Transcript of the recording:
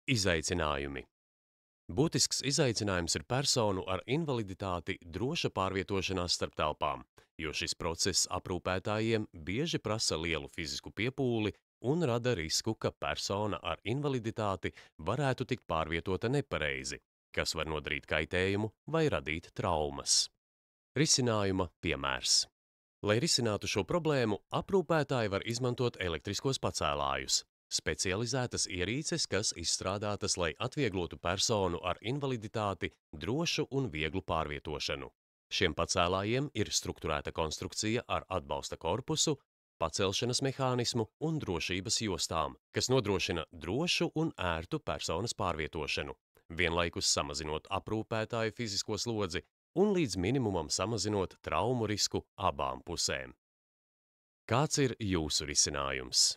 Izaicinājumi. Būtisks izaicinājums ir personu ar invaliditāti droša pārvietošanās starp telpām, jo šis process aprūpētājiem bieži prasa lielu fizisku piepūli un rada risku, ka persona ar invaliditāti varētu tikt pārvietota nepareizi, kas var nodarīt kaitējumu vai radīt traumas. Risinājuma piemērs. Lai risinātu šo problēmu, aprūpētāji var izmantot elektriskos pacēlājus. Specializētas ierīces, kas izstrādātas, lai atvieglotu personu ar invaliditāti drošu un vieglu pārvietošanu. Šiem pacēlājiem ir strukturēta konstrukcija ar atbalsta korpusu, pacelšanas mehānismu un drošības jostām, kas nodrošina drošu un ērtu personas pārvietošanu, vienlaikus samazinot aprūpētāju fizisko slodzi un līdz minimumam samazinot traumu risku abām pusēm. Kāds ir jūsu risinājums?